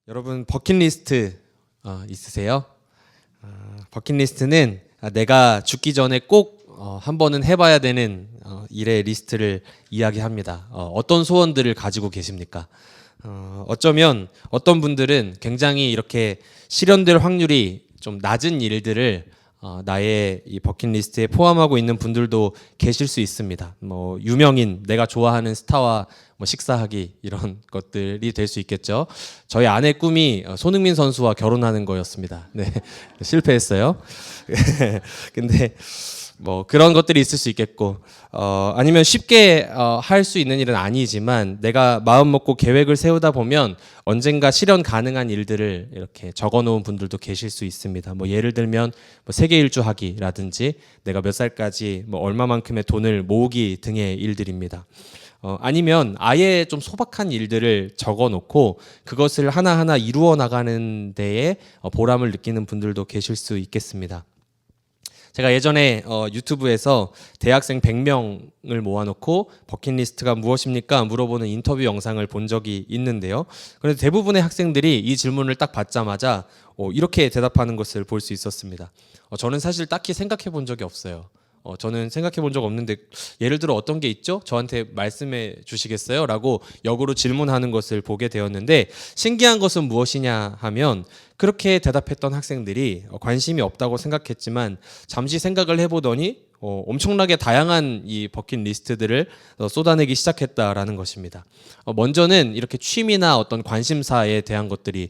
여러분 버킷리스트 있으세요? 버킷리스트는 내가 죽기 전에 꼭 한 번은 해봐야 되는 일의 리스트를 이야기합니다. 어떤 소원들을 가지고 계십니까? 어쩌면 어떤 분들은 굉장히 이렇게 실현될 확률이 좀 낮은 일들을 나의 이 버킷리스트에 포함하고 있는 분들도 계실 수 있습니다. 뭐 유명인, 내가 좋아하는 스타와 뭐 식사하기 이런 것들이 될 수 있겠죠. 저희 아내 꿈이 손흥민 선수와 결혼하는 거였습니다. 네, 실패했어요. 근데 뭐 그런 것들이 있을 수 있겠고, 아니면 쉽게 할 수 있는 일은 아니지만 내가 마음 먹고 계획을 세우다 보면 언젠가 실현 가능한 일들을 이렇게 적어놓은 분들도 계실 수 있습니다. 뭐 예를 들면 뭐 세계 일주하기라든지 내가 몇 살까지 뭐 얼마만큼의 돈을 모으기 등의 일들입니다. 아니면 아예 좀 소박한 일들을 적어놓고 그것을 하나하나 이루어 나가는 데에 보람을 느끼는 분들도 계실 수 있겠습니다. 제가 예전에 유튜브에서 대학생 100명을 모아놓고 버킷리스트가 무엇입니까? 물어보는 인터뷰 영상을 본 적이 있는데요. 그런데 대부분의 학생들이 이 질문을 딱 받자마자 이렇게 대답하는 것을 볼 수 있었습니다. 저는 사실 딱히 생각해 본 적이 없어요. 저는 생각해 본 적 없는데 예를 들어 어떤 게 있죠? 저한테 말씀해 주시겠어요? 라고 역으로 질문하는 것을 보게 되었는데 신기한 것은 무엇이냐 하면 그렇게 대답했던 학생들이 관심이 없다고 생각했지만 잠시 생각을 해보더니 엄청나게 다양한 이 버킷리스트들을 쏟아내기 시작했다라는 것입니다. 먼저는 이렇게 취미나 어떤 관심사에 대한 것들이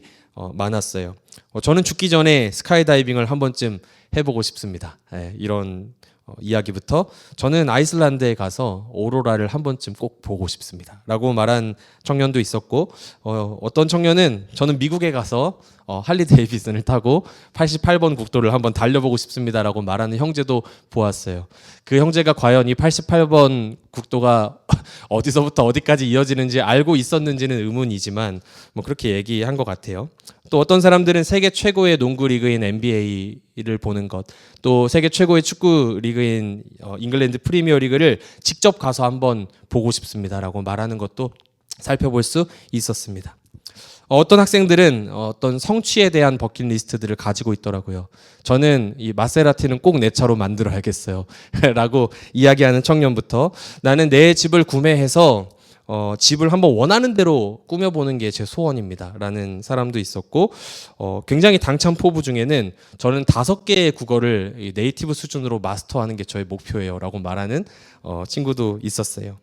많았어요. 저는 죽기 전에 스카이다이빙을 한 번쯤 해보고 싶습니다. 이런 이야기부터 저는 아이슬란드에 가서 오로라를 한 번쯤 꼭 보고 싶습니다 라고 말한 청년도 있었고, 어떤 청년은 저는 미국에 가서 할리 데이비슨을 타고 88번 국도를 한번 달려보고 싶습니다 라고 말하는 형제도 보았어요. 그 형제가 과연 이 88번 국도가 어디서부터 어디까지 이어지는지 알고 있었는지는 의문이지만 뭐 그렇게 얘기한 것 같아요. 또 어떤 사람들은 세계 최고의 농구 리그인 NBA를 보는 것, 또 세계 최고의 축구 리그인 잉글랜드 프리미어 리그를 직접 가서 한번 보고 싶습니다라고 말하는 것도 살펴볼 수 있었습니다. 어떤 학생들은 어떤 성취에 대한 버킷리스트들을 가지고 있더라고요. 저는 이 마세라티는 꼭 내 차로 만들어야겠어요 라고 이야기하는 청년부터 나는 내 집을 구매해서 집을 한번 원하는 대로 꾸며보는 게 제 소원입니다 라는 사람도 있었고, 굉장히 당찬 포부 중에는 저는 5개의 국어를 네이티브 수준으로 마스터하는 게 저의 목표예요 라고 말하는 친구도 있었어요.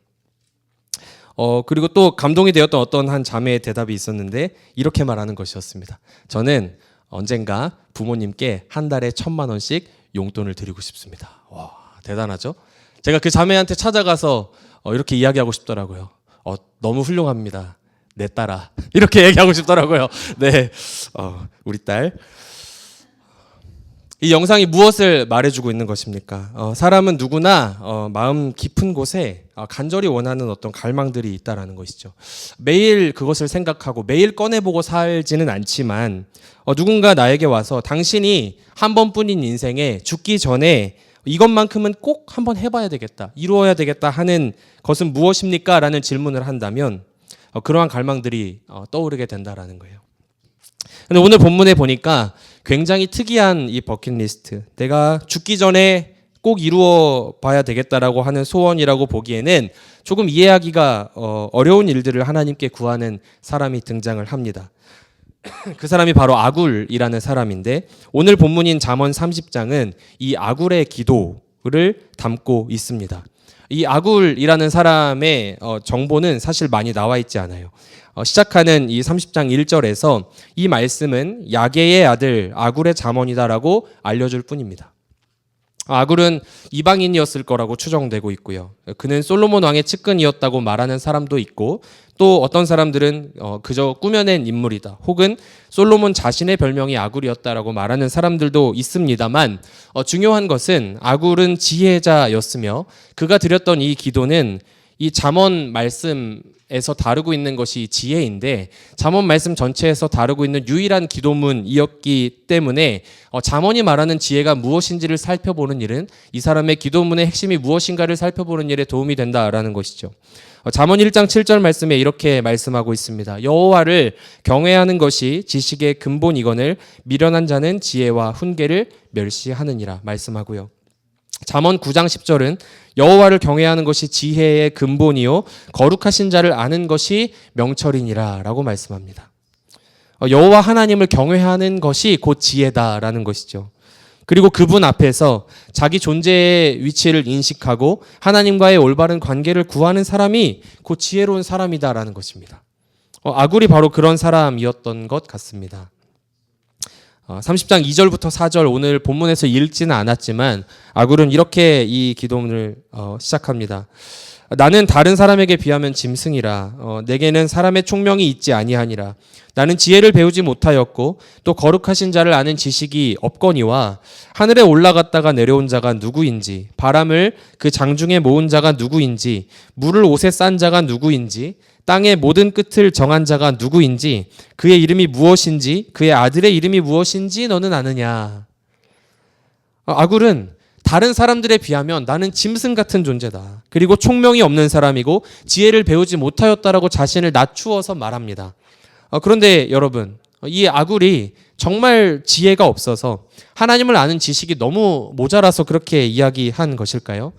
그리고 또 감동이 되었던 어떤 한 자매의 대답이 있었는데 이렇게 말하는 것이었습니다. 저는 언젠가 부모님께 한 달에 1,000만 원씩 용돈을 드리고 싶습니다. 와, 대단하죠? 제가 그 자매한테 찾아가서 이렇게 이야기하고 싶더라고요. 너무 훌륭합니다. 내 딸아. 이렇게 얘기하고 싶더라고요. 네, 우리 딸. 이 영상이 무엇을 말해주고 있는 것입니까? 사람은 누구나 마음 깊은 곳에 간절히 원하는 어떤 갈망들이 있다라는 것이죠. 매일 그것을 생각하고 매일 꺼내보고 살지는 않지만 누군가 나에게 와서 당신이 한 번뿐인 인생에 죽기 전에 이것만큼은 꼭 한번 해봐야 되겠다, 이루어야 되겠다 하는 것은 무엇입니까? 라는 질문을 한다면 그러한 갈망들이 떠오르게 된다라는 거예요. 근데 오늘 본문에 보니까 굉장히 특이한 이 버킷리스트, 내가 죽기 전에 꼭 이루어 봐야 되겠다라고 하는 소원이라고 보기에는 조금 이해하기가 어려운 일들을 하나님께 구하는 사람이 등장을 합니다. 그 사람이 바로 아굴이라는 사람인데 오늘 본문인 잠언 30장은 이 아굴의 기도를 담고 있습니다. 이 아굴이라는 사람의 정보는 사실 많이 나와 있지 않아요. 시작하는 이 30장 1절에서 이 말씀은 야게의 아들 아굴의 잠언이다라고 알려줄 뿐입니다. 아굴은 이방인이었을 거라고 추정되고 있고요. 그는 솔로몬 왕의 측근이었다고 말하는 사람도 있고, 또 어떤 사람들은 그저 꾸며낸 인물이다, 혹은 솔로몬 자신의 별명이 아굴이었다라고 말하는 사람들도 있습니다만, 중요한 것은 아굴은 지혜자였으며 그가 드렸던 이 기도는 이 잠언 말씀에서 다루고 있는 것이 지혜인데 잠언 말씀 전체에서 다루고 있는 유일한 기도문이었기 때문에 잠언이 말하는 지혜가 무엇인지를 살펴보는 일은 이 사람의 기도문의 핵심이 무엇인가를 살펴보는 일에 도움이 된다라는 것이죠. 잠언 1장 7절 말씀에 이렇게 말씀하고 있습니다. 여호와를 경외하는 것이 지식의 근본이거늘 미련한 자는 지혜와 훈계를 멸시하느니라 말씀하고요. 잠언 9장 10절은 여호와를 경외하는 것이 지혜의 근본이요 거룩하신 자를 아는 것이 명철이니라 라고 말씀합니다. 여호와 하나님을 경외하는 것이 곧 지혜다라는 것이죠. 그리고 그분 앞에서 자기 존재의 위치를 인식하고 하나님과의 올바른 관계를 구하는 사람이 곧 지혜로운 사람이다라는 것입니다. 아굴이 바로 그런 사람이었던 것 같습니다. 30장 2절부터 4절 오늘 본문에서 읽지는 않았지만 아굴은 이렇게 이 기도문을 시작합니다. 나는 다른 사람에게 비하면 짐승이라 내게는 사람의 총명이 있지 아니하니라. 나는 지혜를 배우지 못하였고 또 거룩하신 자를 아는 지식이 없거니와 하늘에 올라갔다가 내려온 자가 누구인지 바람을 그 장중에 모은 자가 누구인지 물을 옷에 싼 자가 누구인지 땅의 모든 끝을 정한 자가 누구인지 그의 이름이 무엇인지 그의 아들의 이름이 무엇인지 너는 아느냐. 아굴은 다른 사람들에 비하면 나는 짐승 같은 존재다. 그리고 총명이 없는 사람이고 지혜를 배우지 못하였다라고 자신을 낮추어서 말합니다. 그런데 여러분, 이 아굴이 정말 지혜가 없어서 하나님을 아는 지식이 너무 모자라서 그렇게 이야기한 것일까요?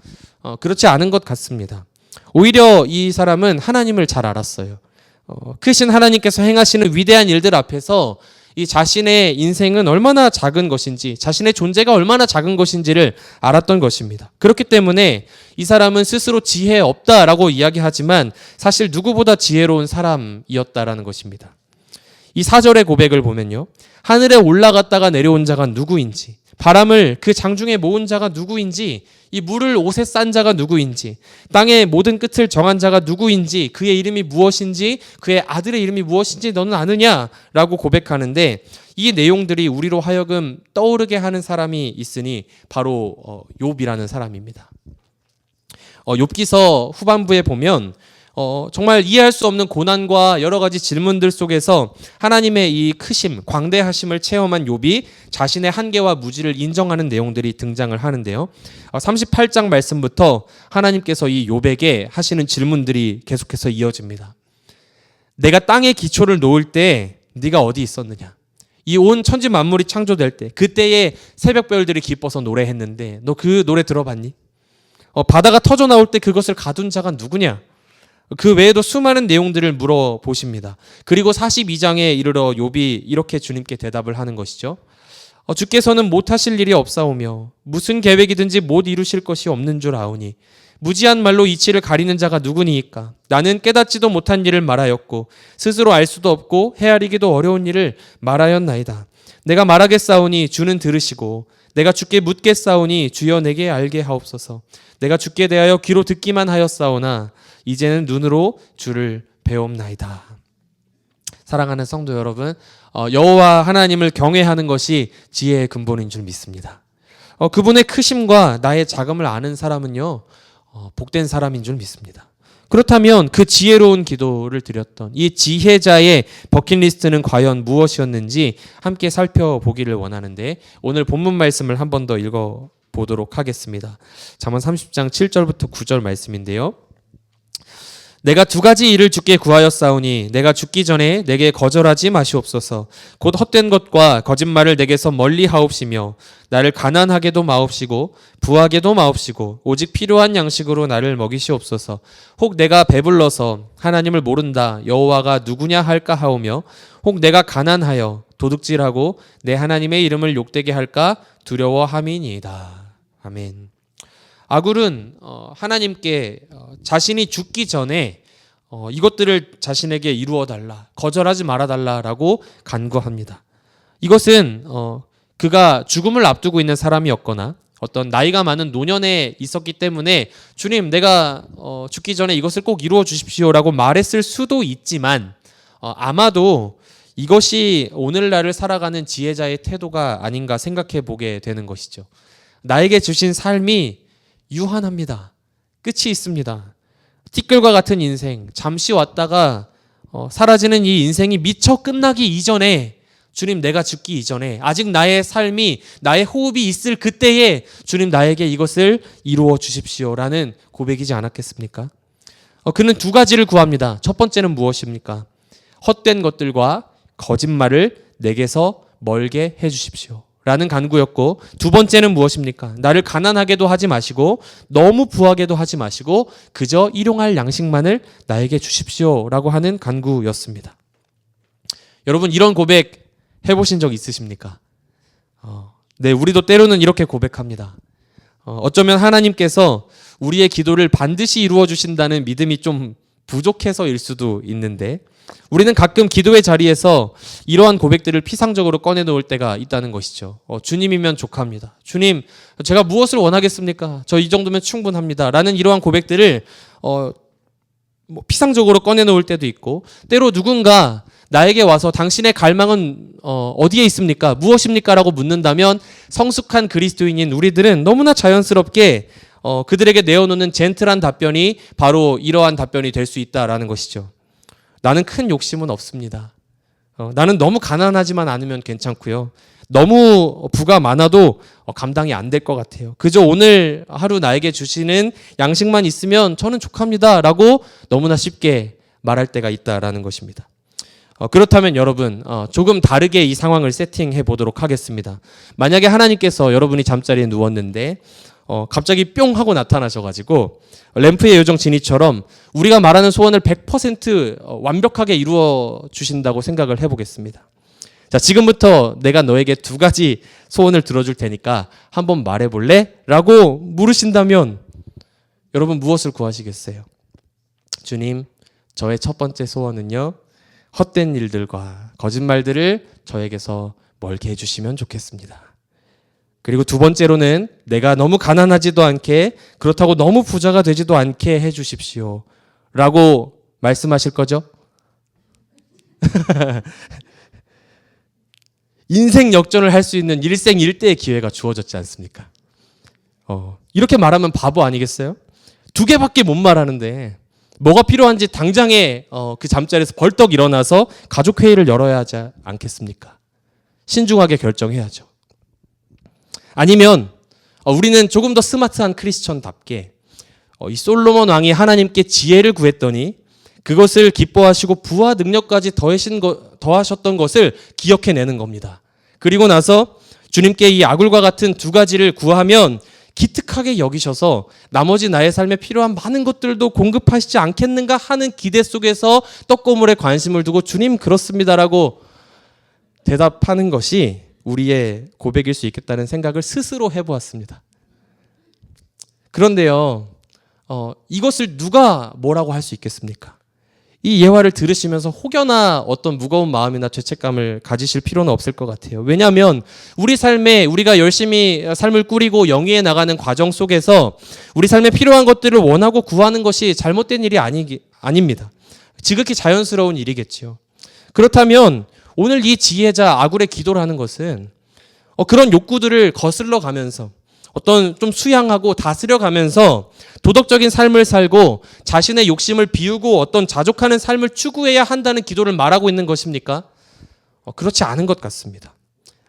그렇지 않은 것 같습니다. 오히려 이 사람은 하나님을 잘 알았어요. 크신 하나님께서 행하시는 위대한 일들 앞에서 이 자신의 인생은 얼마나 작은 것인지, 자신의 존재가 얼마나 작은 것인지를 알았던 것입니다. 그렇기 때문에 이 사람은 스스로 지혜 없다라고 이야기하지만 사실 누구보다 지혜로운 사람이었다라는 것입니다. 이 4절의 고백을 보면요. 하늘에 올라갔다가 내려온 자가 누구인지, 바람을 그 장중에 모은 자가 누구인지, 이 물을 옷에 싼 자가 누구인지, 땅의 모든 끝을 정한 자가 누구인지, 그의 이름이 무엇인지, 그의 아들의 이름이 무엇인지 너는 아느냐라고 고백하는데 이 내용들이 우리로 하여금 떠오르게 하는 사람이 있으니 바로 욥이라는 사람입니다. 욥기서 후반부에 보면 정말 이해할 수 없는 고난과 여러 가지 질문들 속에서 하나님의 이 크심, 광대하심을 체험한 욥이 자신의 한계와 무지를 인정하는 내용들이 등장을 하는데요. 38장 말씀부터 하나님께서 이 욥에게 하시는 질문들이 계속해서 이어집니다. 내가 땅의 기초를 놓을 때 네가 어디 있었느냐? 이 온 천지 만물이 창조될 때 그때에 새벽별들이 기뻐서 노래했는데 너 그 노래 들어봤니? 바다가 터져 나올 때 그것을 가둔 자가 누구냐? 그 외에도 수많은 내용들을 물어보십니다. 그리고 42장에 이르러 욥이 이렇게 주님께 대답을 하는 것이죠. 주께서는 못하실 일이 없사오며 무슨 계획이든지 못 이루실 것이 없는 줄 아오니 무지한 말로 이치를 가리는 자가 누구니이까. 나는 깨닫지도 못한 일을 말하였고 스스로 알 수도 없고 헤아리기도 어려운 일을 말하였나이다. 내가 말하겠사오니 주는 들으시고 내가 주께 묻겠사오니 주여 내게 알게 하옵소서. 내가 주께 대하여 귀로 듣기만 하였사오나 이제는 눈으로 주를 배옵나이다. 사랑하는 성도 여러분, 여호와 하나님을 경외하는 것이 지혜의 근본인 줄 믿습니다. 그분의 크심과 나의 작음을 아는 사람은요, 복된 사람인 줄 믿습니다. 그렇다면 그 지혜로운 기도를 드렸던 이 지혜자의 버킷리스트는 과연 무엇이었는지 함께 살펴보기를 원하는데 오늘 본문 말씀을 한 번 더 읽어보도록 하겠습니다. 잠언 30장 7절부터 9절 말씀인데요. 내가 두 가지 일을 주께 구하였사오니 내가 죽기 전에 내게 거절하지 마시옵소서. 곧 헛된 것과 거짓말을 내게서 멀리 하옵시며 나를 가난하게도 마옵시고 부하게도 마옵시고 오직 필요한 양식으로 나를 먹이시옵소서. 혹 내가 배불러서 하나님을 모른다 여호와가 누구냐 할까 하오며 혹 내가 가난하여 도둑질하고 내 하나님의 이름을 욕되게 할까 두려워함이니이다. 아멘. 아굴은 하나님께 자신이 죽기 전에 이것들을 자신에게 이루어 달라, 거절하지 말아 달라라고 간구합니다. 이것은 그가 죽음을 앞두고 있는 사람이었거나 어떤 나이가 많은 노년에 있었기 때문에 주님 내가 죽기 전에 이것을 꼭 이루어 주십시오라고 말했을 수도 있지만 아마도 이것이 오늘날을 살아가는 지혜자의 태도가 아닌가 생각해 보게 되는 것이죠. 나에게 주신 삶이 유한합니다. 끝이 있습니다. 티끌과 같은 인생, 잠시 왔다가 사라지는 이 인생이 미처 끝나기 이전에 주님 내가 죽기 이전에 아직 나의 삶이 나의 호흡이 있을 그때에 주님 나에게 이것을 이루어 주십시오라는 고백이지 않았겠습니까? 그는 두 가지를 구합니다. 첫 번째는 무엇입니까? 헛된 것들과 거짓말을 내게서 멀게 해주십시오 라는 간구였고, 두 번째는 무엇입니까? 나를 가난하게도 하지 마시고 너무 부하게도 하지 마시고 그저 일용할 양식만을 나에게 주십시오 라고 하는 간구였습니다. 여러분, 이런 고백 해보신 적 있으십니까? 네, 우리도 때로는 이렇게 고백합니다. 어쩌면 하나님께서 우리의 기도를 반드시 이루어 주신다는 믿음이 좀 부족해서일 수도 있는데, 우리는 가끔 기도의 자리에서 이러한 고백들을 피상적으로 꺼내놓을 때가 있다는 것이죠. 주님이면 족합니다. 주님, 제가 무엇을 원하겠습니까? 저 이 정도면 충분합니다 라는 이러한 고백들을 피상적으로 꺼내놓을 때도 있고, 때로 누군가 나에게 와서 당신의 갈망은 어디에 있습니까? 무엇입니까? 라고 묻는다면 성숙한 그리스도인인 우리들은 너무나 자연스럽게 그들에게 내어놓는 젠틀한 답변이 바로 이러한 답변이 될 수 있다라는 것이죠. 나는 큰 욕심은 없습니다. 나는 너무 가난하지만 않으면 괜찮고요. 너무 부가 많아도 감당이 안 될 것 같아요. 그저 오늘 하루 나에게 주시는 양식만 있으면 저는 족합니다 라고 너무나 쉽게 말할 때가 있다라는 것입니다. 그렇다면 여러분, 조금 다르게 이 상황을 세팅해 보도록 하겠습니다. 만약에 하나님께서 여러분이 잠자리에 누웠는데 갑자기 뿅 하고 나타나셔가지고 램프의 요정 지니처럼 우리가 말하는 소원을 100% 완벽하게 이루어 주신다고 생각을 해보겠습니다. 자, 지금부터 내가 너에게 두 가지 소원을 들어줄 테니까 한번 말해볼래? 라고 물으신다면 여러분 무엇을 구하시겠어요? 주님, 저의 첫 번째 소원은요, 헛된 일들과 거짓말들을 저에게서 멀게 해주시면 좋겠습니다. 그리고 두 번째로는 내가 너무 가난하지도 않게, 그렇다고 너무 부자가 되지도 않게 해주십시오 라고 말씀하실 거죠? 인생 역전을 할 수 있는 일생일대의 기회가 주어졌지 않습니까? 이렇게 말하면 바보 아니겠어요? 두 개밖에 못 말하는데 뭐가 필요한지 당장에 그 잠자리에서 벌떡 일어나서 가족회의를 열어야 하지 않겠습니까? 신중하게 결정해야죠. 아니면 우리는 조금 더 스마트한 크리스천답게 이 솔로몬 왕이 하나님께 지혜를 구했더니 그것을 기뻐하시고 부와 능력까지 더하셨던 것을 기억해내는 겁니다. 그리고 나서 주님께 이 아굴과 같은 두 가지를 구하면 기특하게 여기셔서 나머지 나의 삶에 필요한 많은 것들도 공급하시지 않겠는가 하는 기대 속에서 떡고물에 관심을 두고 주님 그렇습니다라고 대답하는 것이 우리의 고백일 수 있겠다는 생각을 스스로 해보았습니다. 그런데요, 이것을 누가 뭐라고 할 수 있겠습니까? 이 예화를 들으시면서 혹여나 어떤 무거운 마음이나 죄책감을 가지실 필요는 없을 것 같아요. 왜냐하면 우리 삶에 우리가 열심히 삶을 꾸리고 영위해 나가는 과정 속에서 우리 삶에 필요한 것들을 원하고 구하는 것이 잘못된 일이 아닙니다. 지극히 자연스러운 일이겠지요. 그렇다면 오늘 이 지혜자 아굴의 기도를 하는 것은 그런 욕구들을 거슬러 가면서 어떤 좀 수양하고 다스려 가면서 도덕적인 삶을 살고 자신의 욕심을 비우고 어떤 자족하는 삶을 추구해야 한다는 기도를 말하고 있는 것입니까? 그렇지 않은 것 같습니다.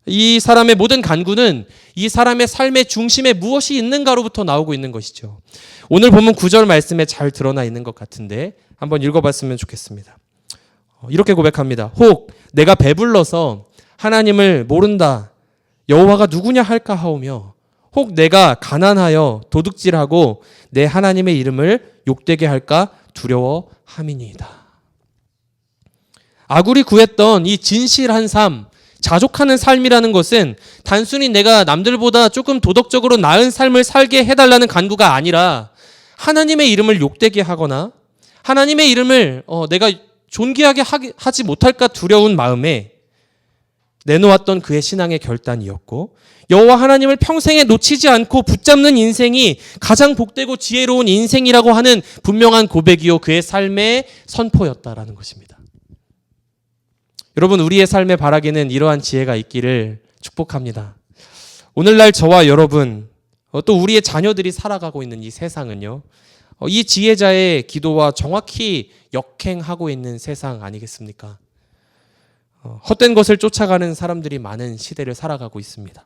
이 사람의 모든 간구는 이 사람의 삶의 중심에 무엇이 있는가로부터 나오고 있는 것이죠. 오늘 본문 9절 말씀에 잘 드러나 있는 것 같은데 한번 읽어봤으면 좋겠습니다. 이렇게 고백합니다. 혹 내가 배불러서 하나님을 모른다 여호와가 누구냐 할까 하오며 혹 내가 가난하여 도둑질하고 내 하나님의 이름을 욕되게 할까 두려워함이니이다. 아굴이 구했던 이 진실한 삶, 자족하는 삶이라는 것은 단순히 내가 남들보다 조금 도덕적으로 나은 삶을 살게 해달라는 간구가 아니라 하나님의 이름을 욕되게 하거나 하나님의 이름을 내가 존귀하게 하지 못할까 두려운 마음에 내놓았던 그의 신앙의 결단이었고 여호와 하나님을 평생에 놓치지 않고 붙잡는 인생이 가장 복되고 지혜로운 인생이라고 하는 분명한 고백이요 그의 삶의 선포였다라는 것입니다. 여러분, 우리의 삶에 바라기는 이러한 지혜가 있기를 축복합니다. 오늘날 저와 여러분 또 우리의 자녀들이 살아가고 있는 이 세상은요, 이 지혜자의 기도와 정확히 역행하고 있는 세상 아니겠습니까? 헛된 것을 쫓아가는 사람들이 많은 시대를 살아가고 있습니다.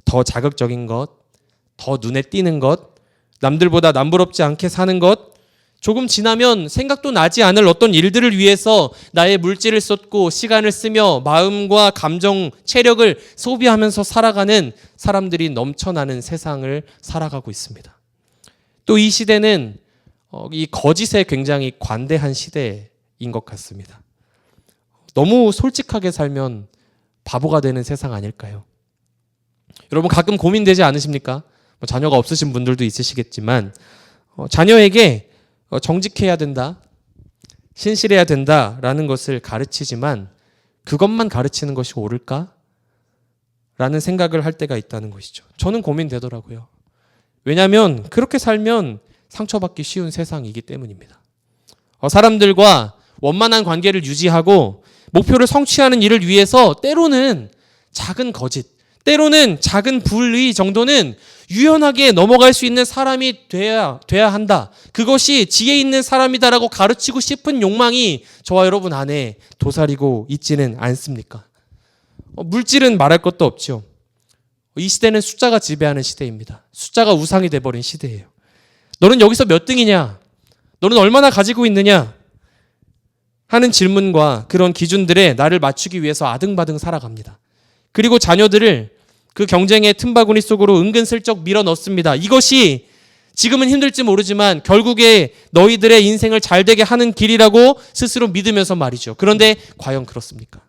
더 자극적인 것, 더 눈에 띄는 것, 남들보다 남부럽지 않게 사는 것, 조금 지나면 생각도 나지 않을 어떤 일들을 위해서 나의 물질을 쏟고 시간을 쓰며 마음과 감정, 체력을 소비하면서 살아가는 사람들이 넘쳐나는 세상을 살아가고 있습니다. 또 이 시대는 이 거짓에 굉장히 관대한 시대인 것 같습니다. 너무 솔직하게 살면 바보가 되는 세상 아닐까요? 여러분 가끔 고민되지 않으십니까? 자녀가 없으신 분들도 있으시겠지만 자녀에게 정직해야 된다, 신실해야 된다라는 것을 가르치지만 그것만 가르치는 것이 옳을까? 라는 생각을 할 때가 있다는 것이죠. 저는 고민되더라고요. 왜냐하면 그렇게 살면 상처받기 쉬운 세상이기 때문입니다. 사람들과 원만한 관계를 유지하고 목표를 성취하는 일을 위해서 때로는 작은 거짓, 때로는 작은 불의 정도는 유연하게 넘어갈 수 있는 사람이 돼야 한다. 그것이 지혜 있는 사람이다라고 가르치고 싶은 욕망이 저와 여러분 안에 도사리고 있지는 않습니까? 물질은 말할 것도 없죠. 이 시대는 숫자가 지배하는 시대입니다. 숫자가 우상이 돼버린 시대예요. 너는 여기서 몇 등이냐? 너는 얼마나 가지고 있느냐? 하는 질문과 그런 기준들에 나를 맞추기 위해서 아등바등 살아갑니다. 그리고 자녀들을 그 경쟁의 틈바구니 속으로 은근슬쩍 밀어 넣습니다. 이것이 지금은 힘들지 모르지만 결국에 너희들의 인생을 잘되게 하는 길이라고 스스로 믿으면서 말이죠. 그런데 과연 그렇습니까?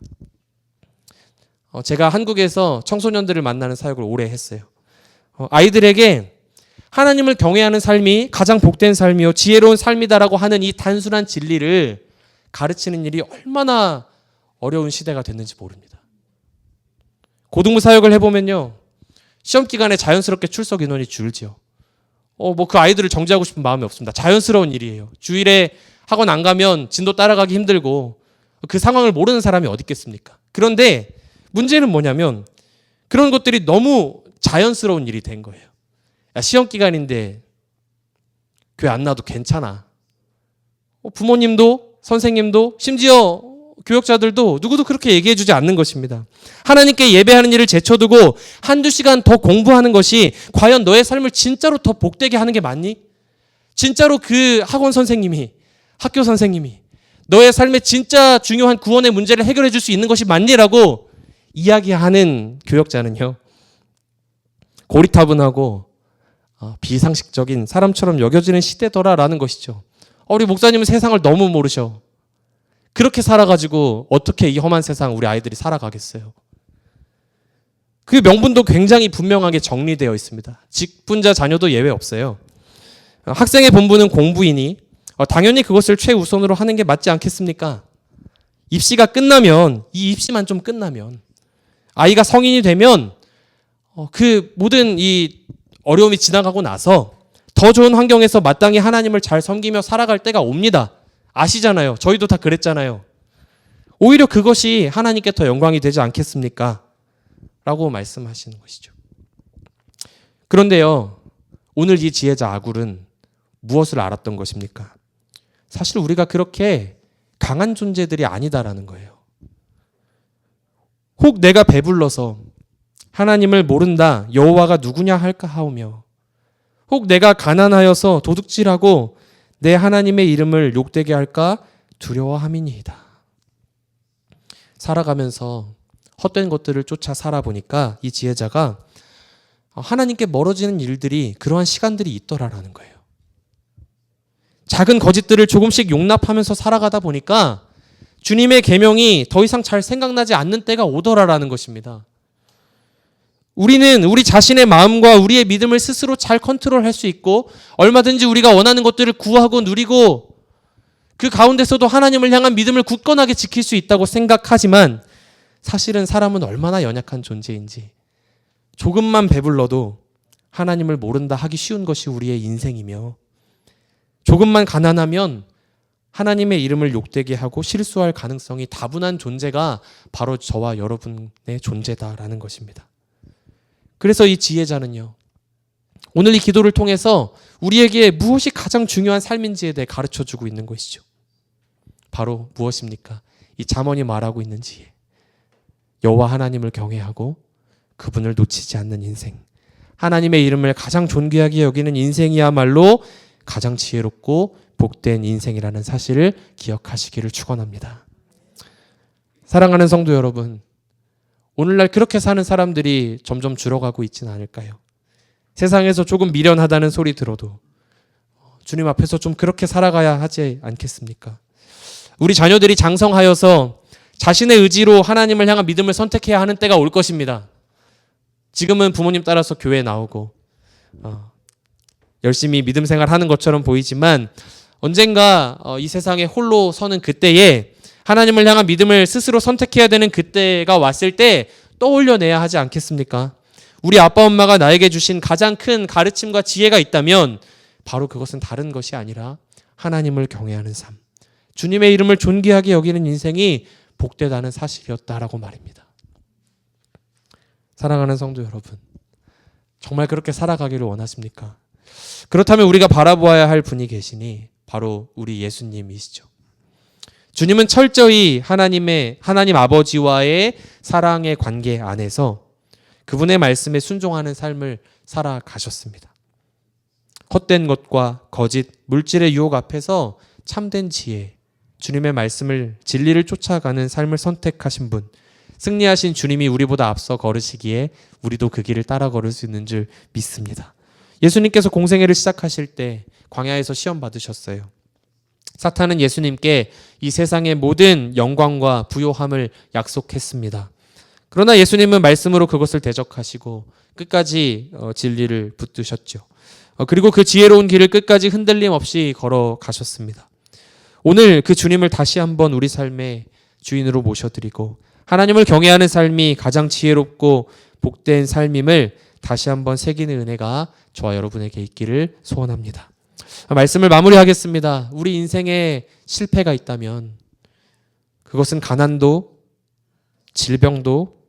제가 한국에서 청소년들을 만나는 사역을 오래 했어요. 아이들에게 하나님을 경외하는 삶이 가장 복된 삶이요 지혜로운 삶이다라고 하는 이 단순한 진리를 가르치는 일이 얼마나 어려운 시대가 됐는지 모릅니다. 고등부 사역을 해보면요, 시험 기간에 자연스럽게 출석 인원이 줄지요. 그 아이들을 정죄하고 싶은 마음이 없습니다. 자연스러운 일이에요. 주일에 학원 안 가면 진도 따라가기 힘들고 그 상황을 모르는 사람이 어디 있겠습니까? 그런데 문제는 뭐냐면 그런 것들이 너무 자연스러운 일이 된 거예요. 야, 시험 기간인데 교회 안 나와도 괜찮아. 부모님도 선생님도 심지어 교역자들도 누구도 그렇게 얘기해 주지 않는 것입니다. 하나님께 예배하는 일을 제쳐두고 한두 시간 더 공부하는 것이 과연 너의 삶을 진짜로 더 복되게 하는 게 맞니? 진짜로 그 학원 선생님이, 학교 선생님이 너의 삶에 진짜 중요한 구원의 문제를 해결해 줄 수 있는 것이 맞니라고 이야기하는 교역자는요, 고리타분하고 비상식적인 사람처럼 여겨지는 시대더라라는 것이죠. 우리 목사님은 세상을 너무 모르셔. 그렇게 살아가지고 어떻게 이 험한 세상 우리 아이들이 살아가겠어요? 그 명분도 굉장히 분명하게 정리되어 있습니다. 직분자 자녀도 예외 없어요. 학생의 본분은 공부이니 당연히 그것을 최우선으로 하는 게 맞지 않겠습니까? 입시가 끝나면, 이 입시만 좀 끝나면, 아이가 성인이 되면 그 모든 이 어려움이 지나가고 나서 더 좋은 환경에서 마땅히 하나님을 잘 섬기며 살아갈 때가 옵니다. 아시잖아요. 저희도 다 그랬잖아요. 오히려 그것이 하나님께 더 영광이 되지 않겠습니까? 라고 말씀하시는 것이죠. 그런데요, 오늘 이 지혜자 아굴은 무엇을 알았던 것입니까? 사실 우리가 그렇게 강한 존재들이 아니다라는 거예요. 혹 내가 배불러서 하나님을 모른다, 여호와가 누구냐 할까 하오며, 혹 내가 가난하여서 도둑질하고 내 하나님의 이름을 욕되게 할까 두려워함이니이다. 살아가면서 헛된 것들을 쫓아 살아보니까 이 지혜자가 하나님께 멀어지는 일들이, 그러한 시간들이 있더라라는 거예요. 작은 거짓들을 조금씩 용납하면서 살아가다 보니까 주님의 계명이 더 이상 잘 생각나지 않는 때가 오더라라는 것입니다. 우리는 우리 자신의 마음과 우리의 믿음을 스스로 잘 컨트롤할 수 있고 얼마든지 우리가 원하는 것들을 구하고 누리고 그 가운데서도 하나님을 향한 믿음을 굳건하게 지킬 수 있다고 생각하지만 사실은 사람은 얼마나 연약한 존재인지, 조금만 배불러도 하나님을 모른다 하기 쉬운 것이 우리의 인생이며, 조금만 가난하면 하나님의 이름을 욕되게 하고 실수할 가능성이 다분한 존재가 바로 저와 여러분의 존재다라는 것입니다. 그래서 이 지혜자는요, 오늘 이 기도를 통해서 우리에게 무엇이 가장 중요한 삶인지에 대해 가르쳐주고 있는 것이죠. 바로 무엇입니까? 이 잠언이 말하고 있는 지혜. 여호와 하나님을 경외하고 그분을 놓치지 않는 인생. 하나님의 이름을 가장 존귀하게 여기는 인생이야말로 가장 지혜롭고 복된 인생이라는 사실을 기억하시기를 축원합니다. 사랑하는 성도 여러분, 오늘날 그렇게 사는 사람들이 점점 줄어가고 있지는 않을까요? 세상에서 조금 미련하다는 소리 들어도 주님 앞에서 좀 그렇게 살아가야 하지 않겠습니까? 우리 자녀들이 장성하여서 자신의 의지로 하나님을 향한 믿음을 선택해야 하는 때가 올 것입니다. 지금은 부모님 따라서 교회에 나오고 열심히 믿음 생활하는 것처럼 보이지만 언젠가 이 세상에 홀로 서는 그때에 하나님을 향한 믿음을 스스로 선택해야 되는 그때가 왔을 때 떠올려내야 하지 않겠습니까? 우리 아빠 엄마가 나에게 주신 가장 큰 가르침과 지혜가 있다면 바로 그것은 다른 것이 아니라 하나님을 경외하는 삶, 주님의 이름을 존귀하게 여기는 인생이 복되다는 사실이었다라고 말입니다. 사랑하는 성도 여러분, 정말 그렇게 살아가기를 원하십니까? 그렇다면 우리가 바라보아야 할 분이 계시니 바로 우리 예수님이시죠. 주님은 철저히 하나님 아버지와의 사랑의 관계 안에서 그분의 말씀에 순종하는 삶을 살아가셨습니다. 헛된 것과 거짓, 물질의 유혹 앞에서 참된 지혜, 주님의 말씀을, 진리를 쫓아가는 삶을 선택하신 분, 승리하신 주님이 우리보다 앞서 걸으시기에 우리도 그 길을 따라 걸을 수 있는 줄 믿습니다. 예수님께서 공생애를 시작하실 때 광야에서 시험 받으셨어요. 사탄은 예수님께 이 세상의 모든 영광과 부요함을 약속했습니다. 그러나 예수님은 말씀으로 그것을 대적하시고 끝까지 진리를 붙드셨죠. 그리고 그 지혜로운 길을 끝까지 흔들림 없이 걸어가셨습니다. 오늘 그 주님을 다시 한번 우리 삶의 주인으로 모셔드리고 하나님을 경외하는 삶이 가장 지혜롭고 복된 삶임을 다시 한번 새기는 은혜가 저와 여러분에게 있기를 소원합니다. 말씀을 마무리하겠습니다. 우리 인생에 실패가 있다면 그것은 가난도 질병도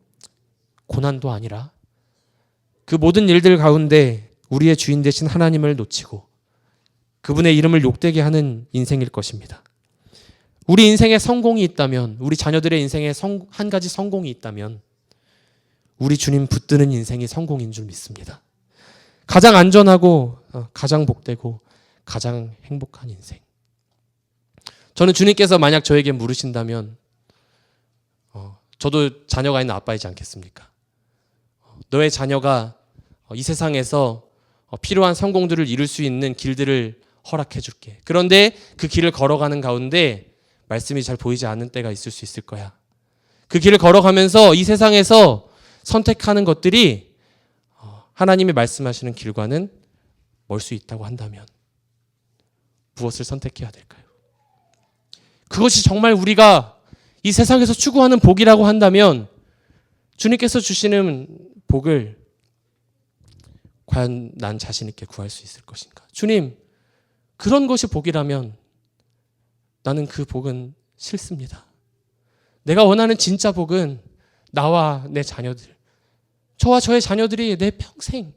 고난도 아니라 그 모든 일들 가운데 우리의 주인 되신 하나님을 놓치고 그분의 이름을 욕되게 하는 인생일 것입니다. 우리 인생에 성공이 있다면, 우리 자녀들의 인생에 한 가지 성공이 있다면 우리 주님 붙드는 인생이 성공인 줄 믿습니다. 가장 안전하고 가장 복되고 가장 행복한 인생. 저는 주님께서 만약 저에게 물으신다면 저도 자녀가 있는 아빠이지 않겠습니까? 너의 자녀가 이 세상에서 필요한 성공들을 이룰 수 있는 길들을 허락해 줄게. 그런데 그 길을 걸어가는 가운데 말씀이 잘 보이지 않는 때가 있을 수 있을 거야. 그 길을 걸어가면서 이 세상에서 선택하는 것들이 하나님이 말씀하시는 길과는 멀 수 있다고 한다면 무엇을 선택해야 될까요? 그것이 정말 우리가 이 세상에서 추구하는 복이라고 한다면 주님께서 주시는 복을 과연 난 자신 있게 구할 수 있을 것인가? 주님, 그런 것이 복이라면 나는 그 복은 싫습니다. 내가 원하는 진짜 복은 나와 내 자녀들, 저와 저의 자녀들이 내 평생,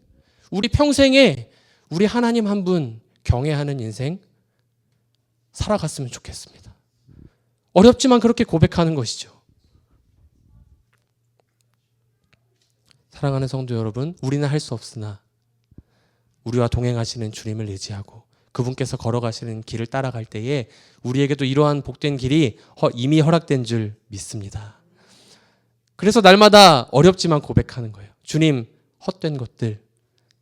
우리 평생에 우리 하나님 한 분 경외하는 인생 살아갔으면 좋겠습니다. 어렵지만 그렇게 고백하는 것이죠. 사랑하는 성도 여러분, 우리는 할 수 없으나 우리와 동행하시는 주님을 의지하고 그분께서 걸어가시는 길을 따라갈 때에 우리에게도 이러한 복된 길이 이미 허락된 줄 믿습니다. 그래서 날마다 어렵지만 고백하는 거예요. 주님, 헛된 것들,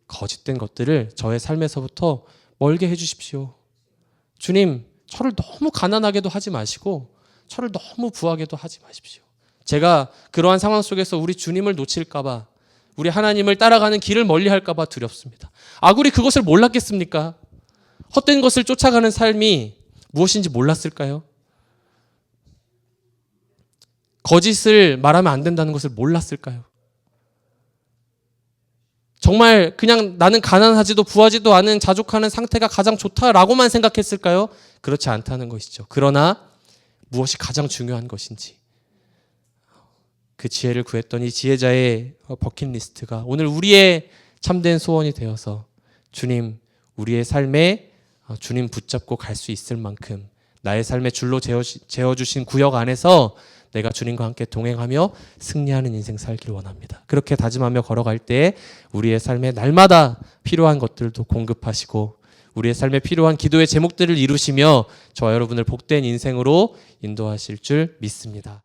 거짓된 것들을 저의 삶에서부터 멀게 해주십시오. 주님, 저를 너무 가난하게도 하지 마시고 저를 너무 부하게도 하지 마십시오. 제가 그러한 상황 속에서 우리 주님을 놓칠까 봐, 우리 하나님을 따라가는 길을 멀리할까 봐 두렵습니다. 아구리 그것을 몰랐겠습니까? 헛된 것을 쫓아가는 삶이 무엇인지 몰랐을까요? 거짓을 말하면 안 된다는 것을 몰랐을까요? 정말 그냥 나는 가난하지도 부하지도 않은 자족하는 상태가 가장 좋다라고만 생각했을까요? 그렇지 않다는 것이죠. 그러나 무엇이 가장 중요한 것인지 그 지혜를 구했더니 지혜자의 버킷리스트가 오늘 우리의 참된 소원이 되어서 주님, 우리의 삶에 주님 붙잡고 갈 수 있을 만큼 나의 삶의 줄로 재어주신 구역 안에서 내가 주님과 함께 동행하며 승리하는 인생 살기를 원합니다. 그렇게 다짐하며 걸어갈 때 우리의 삶에 날마다 필요한 것들도 공급하시고 우리의 삶에 필요한 기도의 제목들을 이루시며 저와 여러분을 복된 인생으로 인도하실 줄 믿습니다.